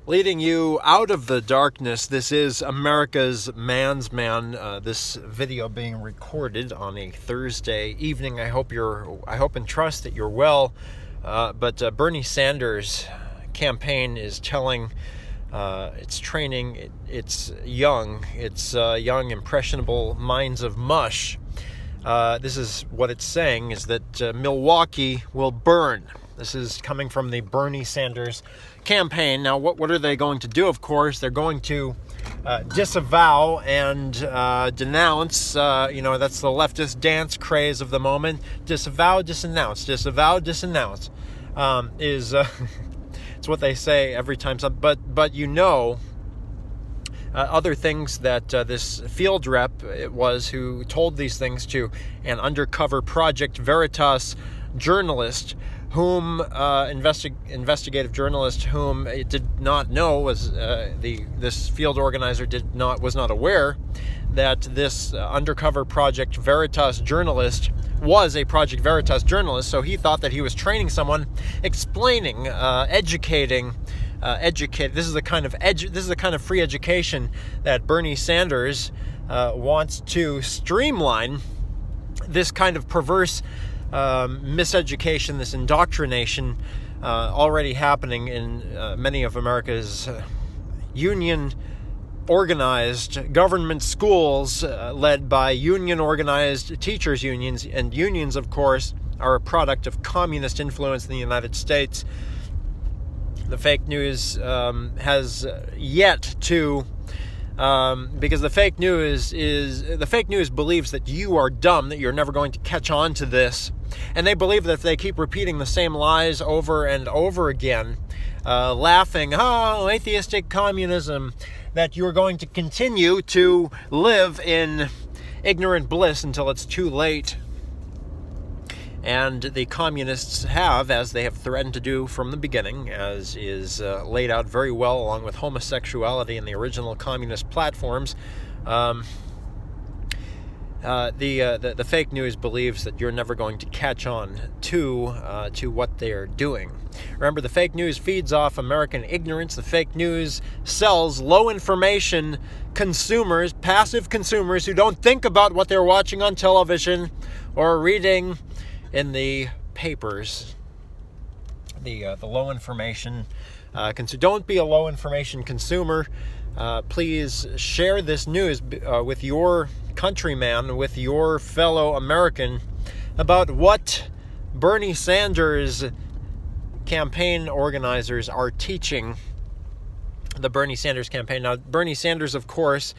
Leading you out of the darkness, this is America's Man's Man. This video being recorded on a Thursday evening. I hope and trust that you're well. But Bernie Sanders' campaign is telling its training, it's young, impressionable minds of mush. This is what it's saying, is that Milwaukee will burn. This is coming from the Bernie Sanders campaign. Now, what are they going to do? Of course, they're going to disavow and denounce. That's the leftist dance craze of the moment. Disavow, disenounce. Disavow, disenounce is it's what they say every time. But other things that this field rep who told these things to an undercover Project Veritas journalist, whom investigative journalist whom it did not know was this field organizer was not aware that this undercover Project Veritas journalist was a Project Veritas journalist. So he thought that he was training someone, explaining, educating. This is the kind of free education that Bernie Sanders wants to streamline. This kind of perverse miseducation, this indoctrination already happening in many of America's union-organized government schools led by union-organized teachers' unions. And unions, of course, are a product of communist influence in the United States. The fake news has yet to... because the fake news believes that you are dumb, that you're never going to catch on to this. And they believe that if they keep repeating the same lies over and over again, laughing, atheistic communism, that you're going to continue to live in ignorant bliss until it's too late. And the communists have, as they have threatened to do from the beginning, as is laid out very well along with homosexuality in the original communist platforms, the fake news believes that you're never going to catch on to what they're doing. Remember, the fake news feeds off American ignorance. The fake news sells low information consumers, passive consumers who don't think about what they're watching on television or reading in the papers. The low information don't be a low information consumer. Please share this news with your countryman, with your fellow American, about what Bernie Sanders campaign organizers are teaching the Bernie Sanders campaign. Now, Bernie Sanders, of course,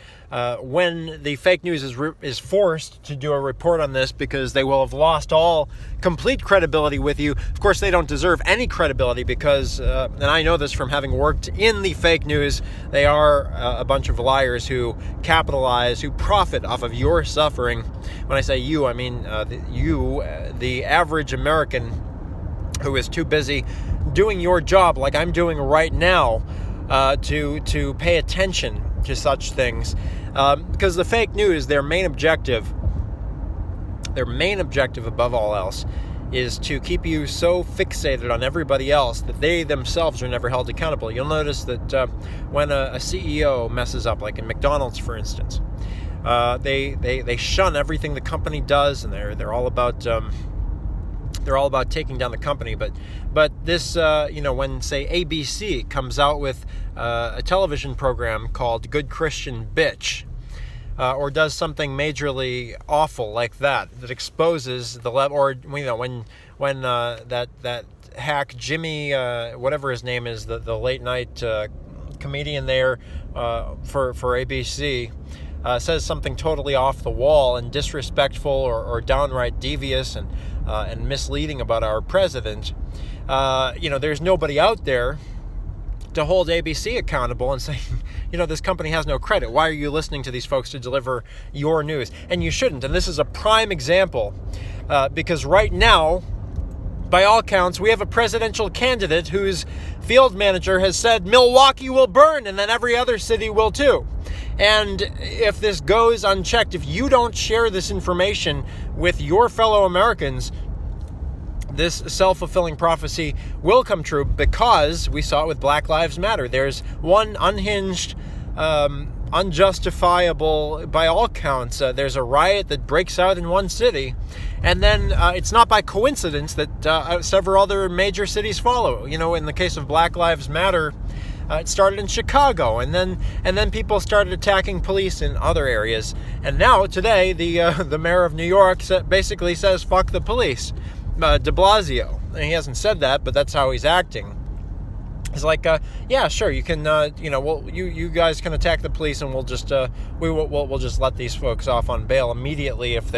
when the fake news is forced to do a report on this, because they will have lost all complete credibility with you. Of course, they don't deserve any credibility because, and I know this from having worked in the fake news, they are a bunch of liars who capitalize, who profit off of your suffering. When I say you, I mean the average American who is too busy doing your job like I'm doing right now, to pay attention to such things, because the fake news, their main objective above all else, is to keep you so fixated on everybody else that they themselves are never held accountable. You'll notice that when a CEO messes up, like in McDonald's, for instance, they shun everything the company does, and they're all about taking down the company. But this, when, say, ABC comes out with a television program called Good Christian Bitch, or does something majorly awful like that exposes the level, or when that hack Jimmy, whatever his name is, the late night comedian there for ABC, says something totally off the wall and disrespectful or downright devious and misleading about our president, there's nobody out there to hold ABC accountable and say, this company has no credit. Why are you listening to these folks to deliver your news? And you shouldn't. And this is a prime example, because right now, by all counts, we have a presidential candidate whose field manager has said Milwaukee will burn, and then every other city will too. And if this goes unchecked, if you don't share this information with your fellow Americans, this self-fulfilling prophecy will come true because we saw it with Black Lives Matter. There's one unhinged, unjustifiable, by all counts, there's a riot that breaks out in one city, and then it's not by coincidence that several other major cities follow. In the case of Black Lives Matter, it started in Chicago, and then people started attacking police in other areas. And now today, the mayor of New York basically says "fuck the police." De Blasio. And he hasn't said that, but that's how he's acting. He's like, yeah, sure, you can, you guys can attack the police, and we'll just we'll just let these folks off on bail immediately if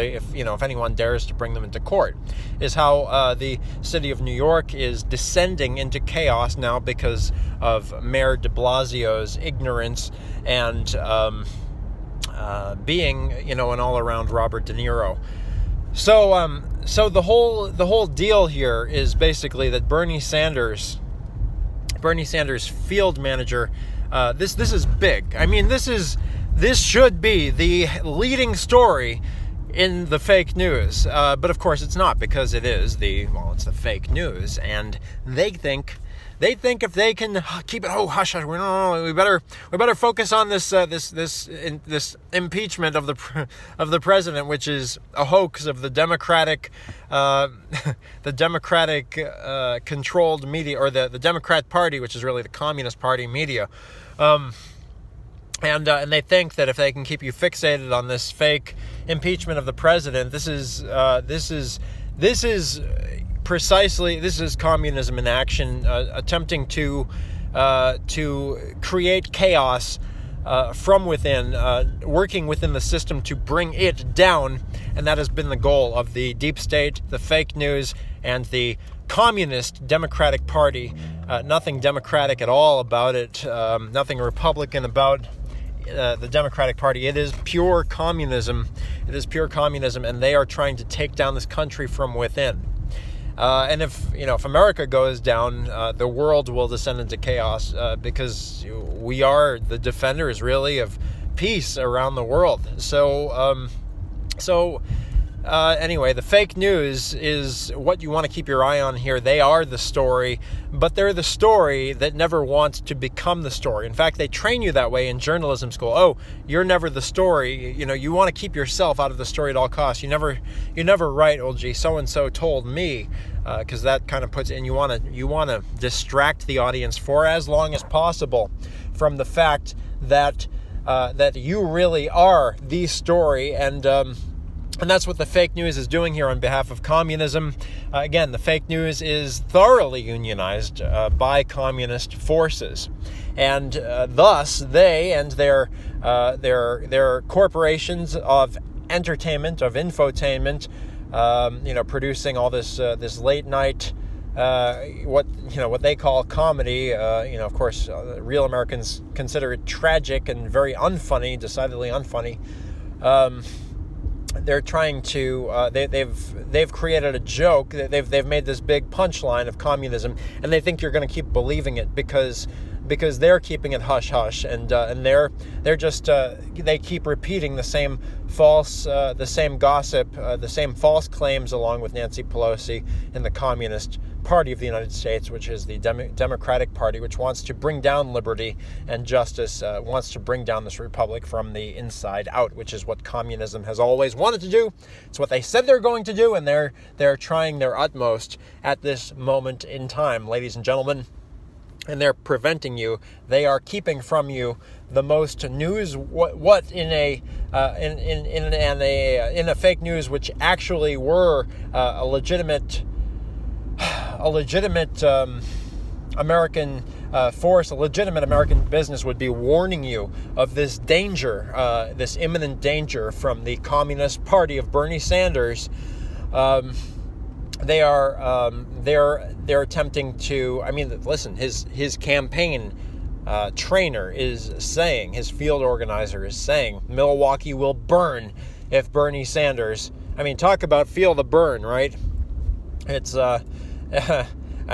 anyone dares to bring them into court. Is how the city of New York is descending into chaos now because of Mayor de Blasio's ignorance and being, an all-around Robert De Niro. So the whole deal here is basically that Bernie Sanders' field manager, this is big. I mean, this should be the leading story in the fake news, but of course it's not, because it's the fake news, and they think if they can keep it, hush, we better focus on this impeachment of the president, which is a hoax of the Democratic controlled media, or the Democrat Party, which is really the Communist Party media, and they think that if they can keep you fixated on this fake impeachment of the president, this is communism in action, attempting to create chaos from within, working within the system to bring it down, and that has been the goal of the deep state, the fake news, and the Communist Democratic Party. Nothing democratic at all about it, nothing Republican about the Democratic Party. It is pure communism. And they are trying to take down this country from within. And if America goes down, the world will descend into chaos, because we are the defenders, really, of peace around the world. Anyway, the fake news is what you want to keep your eye on here. They are the story, but they're the story that never wants to become the story. In fact, they train you that way in journalism school. Oh, you're never the story. You want to keep yourself out of the story at all costs. You never write, oh, gee, so-and-so told me, because that kind of puts in, you want to distract the audience for as long as possible from the fact that you really are the story, and that's what the fake news is doing here on behalf of communism. Again, the fake news is thoroughly unionized by communist forces, and thus they and their corporations of entertainment, of infotainment, producing all this late night, what they call comedy. Of course, real Americans consider it tragic and very unfunny, decidedly unfunny. They're trying to. They've created a joke. They've made this big punchline of communism, and they think you're going to keep believing it because they're keeping it hush hush, and they're just they keep repeating the same gossip, the same false claims, along with Nancy Pelosi in the Communist Party of the United States, which is the Democratic Party, which wants to bring down liberty and justice, wants to bring down this republic from the inside out, which is what communism has always wanted to do. It's what they said they're going to do, and they're trying their utmost at this moment in time, ladies and gentlemen. And they're preventing you. They are keeping from you the most news. What in a fake news, which actually were a legitimate American force, a legitimate American business, would be warning you of this danger, this imminent danger from the Communist Party of Bernie Sanders. They're attempting to. I mean, listen. His campaign trainer is saying, his field organizer is saying, Milwaukee will burn if Bernie Sanders. I mean, talk about feel the burn, right? It's I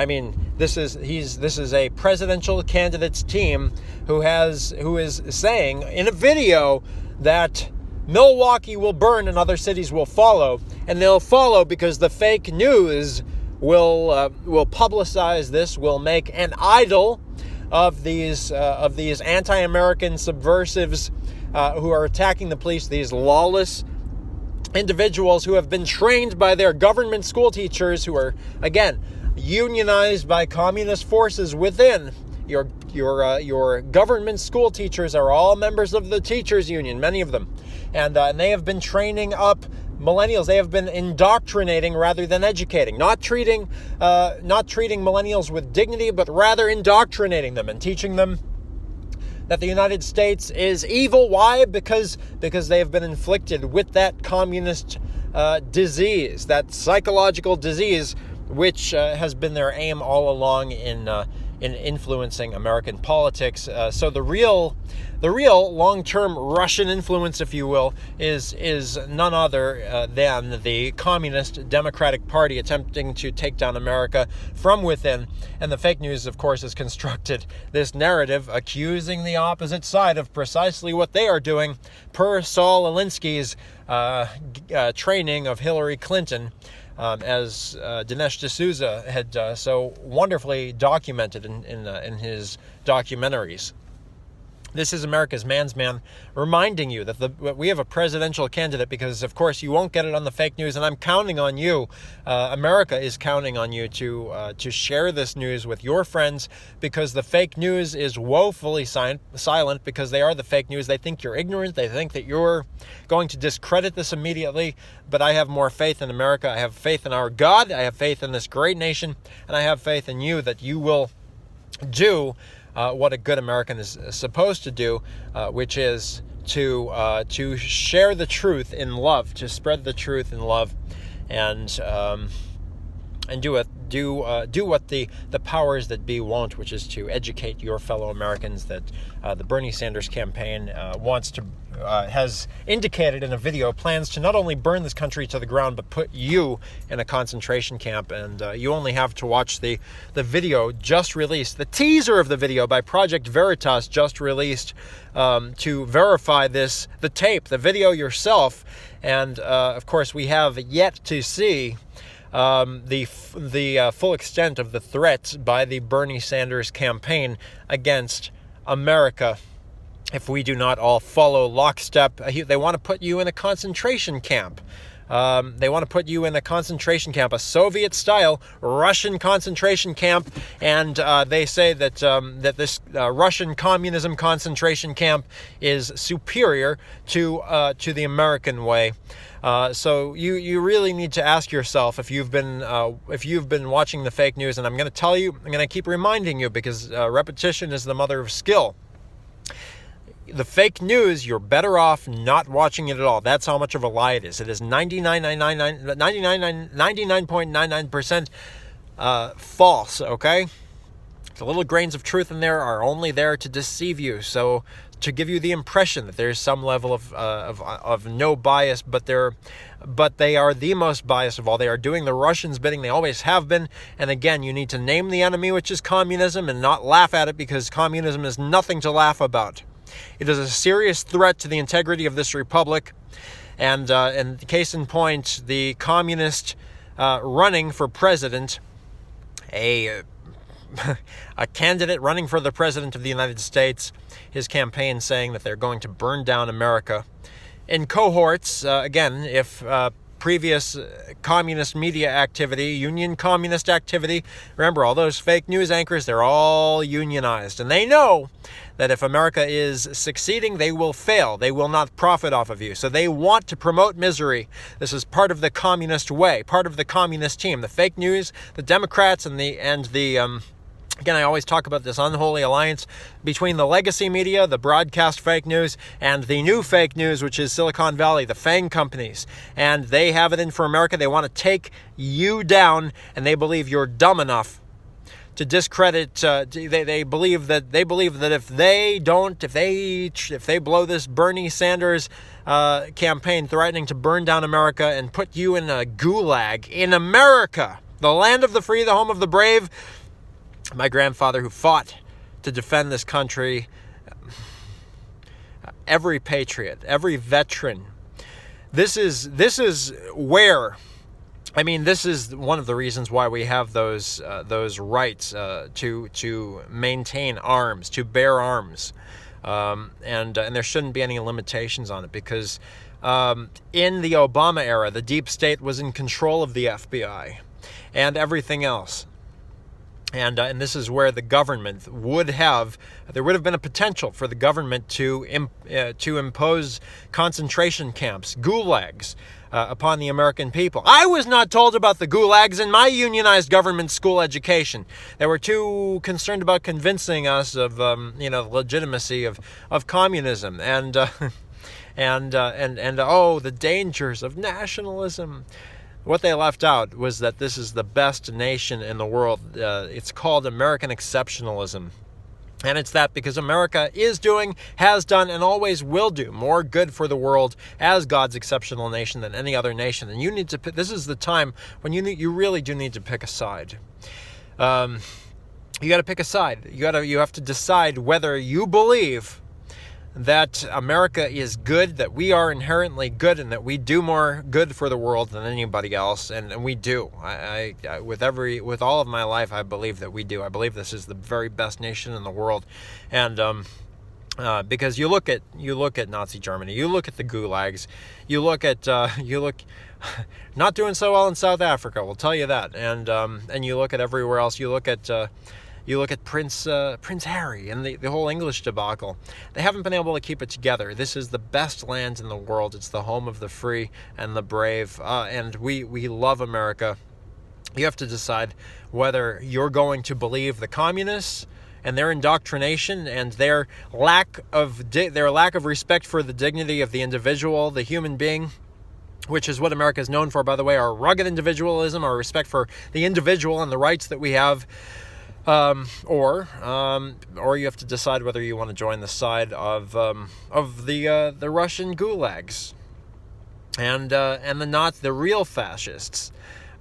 mean, this is a presidential candidate's team who is saying in a video that Milwaukee will burn and other cities will follow, and they'll follow because the fake news will publicize this, will make an idol of these anti-American subversives who are attacking the police, these lawless individuals who have been trained by their government school teachers, who are, again, unionized by communist forces within. Your government school teachers are all members of the teachers union, many of them, and they have been training up millennials. They have been indoctrinating rather than educating, not treating millennials with dignity, but rather indoctrinating them and teaching them that the United States is evil. Why? Because they have been inflicted with that communist disease, that psychological disease, which has been their aim all along in influencing American politics. So the real long-term Russian influence, if you will, is none other than the Communist Democratic Party attempting to take down America from within. And the fake news, of course, has constructed this narrative accusing the opposite side of precisely what they are doing, per Saul Alinsky's training of Hillary Clinton, as Dinesh D'Souza had so wonderfully documented in his documentaries. This is America's Man's Man, reminding you that we have a presidential candidate, because, of course, you won't get it on the fake news, and I'm counting on you. America is counting on you to share this news with your friends, because the fake news is woefully silent, because they are the fake news. They think you're ignorant. They think that you're going to discredit this immediately, but I have more faith in America. I have faith in our God. I have faith in this great nation, and I have faith in you that you will do what a good American is supposed to do, which is to share the truth in love, to spread the truth in love, and do what the powers that be won't, which is to educate your fellow Americans that the Bernie Sanders campaign has indicated in a video plans to not only burn this country to the ground, but put you in a concentration camp. And you only have to watch the video just released, the teaser of the video by Project Veritas just released, to verify this, the tape, the video yourself. And of course, we have yet to see the full extent of the threats by the Bernie Sanders campaign against America if we do not all follow lockstep. They want to put you in a concentration camp. They want to put you in a concentration camp, a Soviet-style Russian concentration camp, and they say that this Russian communism concentration camp is superior to the American way. So you really need to ask yourself, if you've been watching the fake news, and I'm going to keep reminding you, because repetition is the mother of skill. The fake news, you're better off not watching it at all. That's how much of a lie it is. It is 99.99% false, okay? The little grains of truth in there are only there to deceive you, so to give you the impression that there's some level of no bias, but they are the most biased of all. They are doing the Russians' bidding. They always have been. And again, you need to name the enemy, which is communism, and not laugh at it, because communism is nothing to laugh about. It is a serious threat to the integrity of this republic, and case in point, the communist running for president, a candidate running for the president of the United States, his campaign saying that they're going to burn down America in cohorts. Again, if previous communist media activity, union communist activity, remember, all those fake news anchors, they're all unionized, and they know that if America is succeeding, they will fail. They will not profit off of you. So they want to promote misery. This is part of the communist way, part of the communist team. The fake news, the Democrats, and the again, I always talk about this unholy alliance between the legacy media, the broadcast fake news, and the new fake news, which is Silicon Valley, the FANG companies. And they have it in for America. They want to take you down, and they believe you're dumb enough to discredit. They believe that if they blow this Bernie Sanders campaign threatening to burn down America and put you in a gulag in America, the land of the free, the home of the brave. My grandfather, who fought to defend this country, every patriot, every veteran. This is where I mean, this is one of the reasons why we have those rights to maintain arms, to bear arms, and there shouldn't be any limitations on it, because in the Obama era, the deep state was in control of the FBI and everything else. And this is where the government there would have been a potential for the government to impose concentration camps, gulags, upon the American people. I was not told about the gulags in my unionized government school education. They were too concerned about convincing us of the legitimacy of communism and the dangers of nationalism. What they left out was that this is the best nation in the world. It's called American exceptionalism. And it's that because America is doing, has done, and always will do more good for the world as God's exceptional nation than any other nation. And you need to this is the time when you really do need to pick a side. You got to pick a side. You have to decide whether you believe that America is good, that we are inherently good, and that we do more good for the world than anybody else, and we do. I with all of my life, I believe that we do. I believe this is the very best nation in the world, and because you look at Nazi Germany, you look at the gulags, you look not doing so well in South Africa, we'll tell you that, and you look at everywhere else. You look at Prince Harry and the whole English debacle. They haven't been able to keep it together. This is the best land in the world. It's the home of the free and the brave, and we love America. You have to decide whether you're going to believe the communists and their indoctrination and their lack of respect for the dignity of the individual, the human being, which is what America is known for, by the way, our rugged individualism, our respect for the individual and the rights that we have. Or you have to decide whether you want to join the side of the Russian gulags and the real fascists.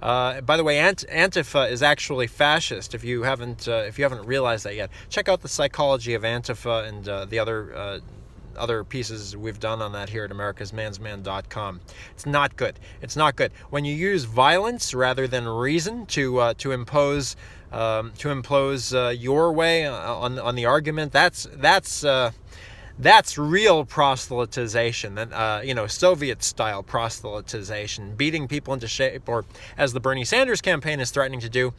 By the way, Antifa is actually fascist. If you haven't realized that yet, check out the psychology of Antifa and the other pieces we've done on that here at americasmansman.com. It's not good. It's not good when you use violence rather than reason to impose your way on the argument. That's real proselytization, Soviet style proselytization, beating people into shape, or as the Bernie Sanders campaign is threatening to do,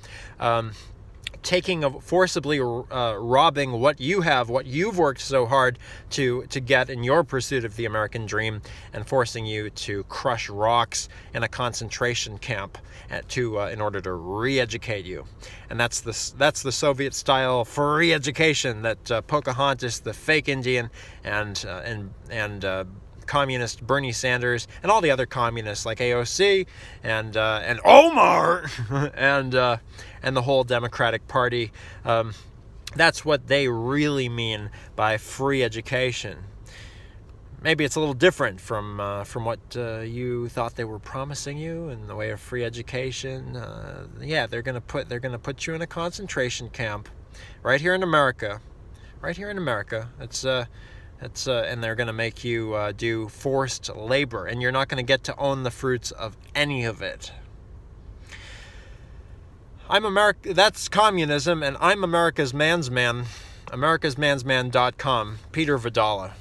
forcibly robbing what you have, what you've worked so hard to get in your pursuit of the American dream, and forcing you to crush rocks in a concentration camp in order to re-educate you. And that's the Soviet style free education that Pocahontas, the fake Indian, and communist Bernie Sanders and all the other communists like AOC and Omar and the whole Democratic Party. That's what they really mean by free education. Maybe it's a little different from what you thought they were promising you in the way of free education. They're gonna put you in a concentration camp right here in America. And they're going to make you do forced labor, and you're not going to get to own the fruits of any of it. That's communism, and I'm America's Man's Man, americasmansman.com, Peter Vidala.